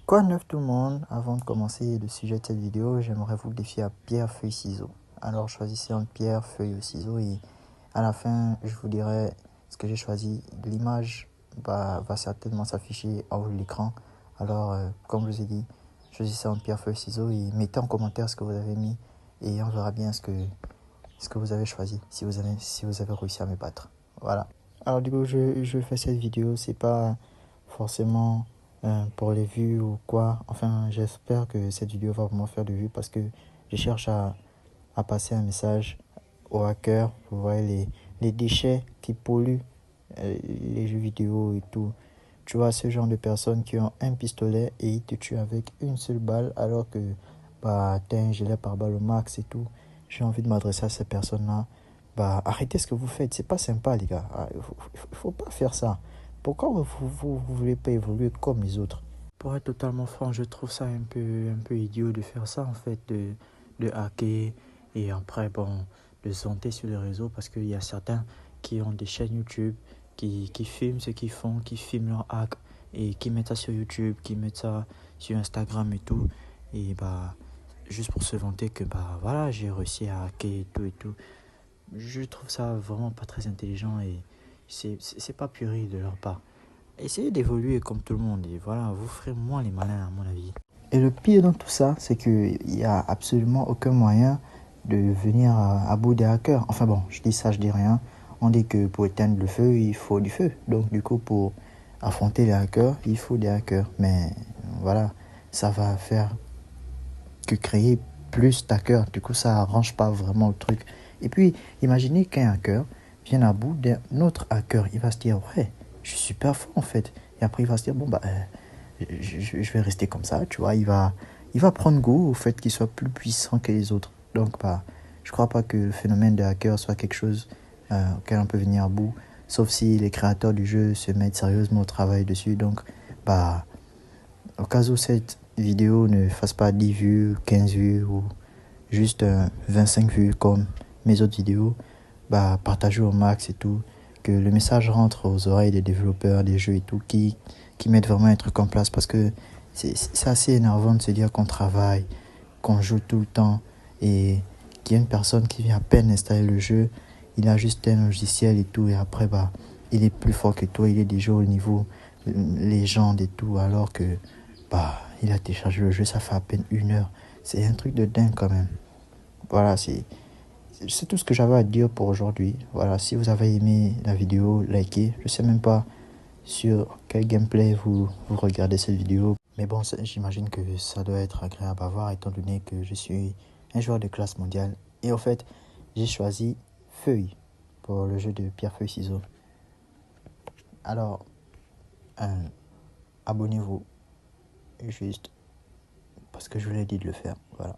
Quoi de neuf tout le monde? Avant de commencer le sujet de cette vidéo, j'aimerais vous défier à pierre, feuille, ciseaux. Alors choisissez entre pierre, feuille ou ciseaux et à la fin, je vous dirai ce que j'ai choisi. L'image va certainement s'afficher en haut de l'écran. Alors, comme je vous ai dit, choisissez entre pierre, feuille, ciseaux et mettez en commentaire ce que vous avez mis et on verra bien ce que vous avez choisi, si vous avez réussi à me battre. Voilà. Alors du coup, je fais cette vidéo, c'est pas forcément pour les vues ou quoi. Enfin, j'espère que cette vidéo va vraiment faire de vues parce que je cherche à passer un message aux hackers. Vous voyez les déchets qui polluent les jeux vidéo et tout. Tu vois, ce genre de personnes qui ont un pistolet et ils te tuent avec une seule balle alors que t'as un gilet pare-balles au max et tout. J'ai envie de m'adresser à ces personnes-là. Arrêtez ce que vous faites, c'est pas sympa, les gars. Il faut pas faire ça. Pourquoi vous voulez pas évoluer comme les autres? Pour être totalement franc, je trouve ça un peu idiot de faire ça, en fait, de hacker et après, bon, de se vanter sur les réseaux parce qu'il y a certains qui ont des chaînes YouTube, qui filment ce qu'ils font, qui filment leur hack et qui mettent ça sur YouTube, qui mettent ça sur Instagram et tout. Et juste pour se vanter que, voilà, j'ai réussi à hacker et tout et tout. Je trouve ça vraiment pas très intelligent et c'est pas puré de leur part. Essayez d'évoluer comme tout le monde et voilà, vous ferez moins les malins à mon avis. Et le pire dans tout ça, c'est qu'il n'y a absolument aucun moyen de venir à bout des hackers. Enfin bon, je dis ça, je dis rien. On dit que pour éteindre le feu, il faut du feu. Donc du coup, pour affronter les hackers, il faut des hackers. Mais voilà, ça va faire que créer plus d'hackers. Du coup, ça arrange pas vraiment le truc. Et puis, imaginez qu'un hacker vienne à bout d'un autre hacker. Il va se dire, ouais, je suis super fort en fait. Et après, il va se dire, bon, je vais rester comme ça, tu vois. Il va prendre goût au fait qu'il soit plus puissant que les autres. Donc, je crois pas que le phénomène de hacker soit quelque chose auquel on peut venir à bout. Sauf si les créateurs du jeu se mettent sérieusement au travail dessus. Donc, au cas où cette vidéo ne fasse pas 10 vues, 15 vues ou juste 25 vues comme mes autres vidéos, partagez au max et tout. Que le message rentre aux oreilles des développeurs des jeux et tout qui mettent vraiment un truc en place parce que c'est assez énervant de se dire qu'on travaille, qu'on joue tout le temps et qu'il y a une personne qui vient à peine installer le jeu, il a juste un logiciel et tout et après il est plus fort que toi, il est déjà au niveau légende et tout alors que il a téléchargé le jeu, ça fait à peine 1 heure. C'est un truc de dingue quand même. Voilà, c'est tout ce que j'avais à dire pour aujourd'hui. Voilà, si vous avez aimé la vidéo, likez. Je sais même pas sur quel gameplay vous regardez cette vidéo. Mais bon, j'imagine que ça doit être agréable à voir étant donné que je suis un joueur de classe mondiale. Et en fait, j'ai choisi Feuille pour le jeu de pierre, feuille, ciseaux. Alors, abonnez-vous juste parce que je vous l'ai dit de le faire. Voilà.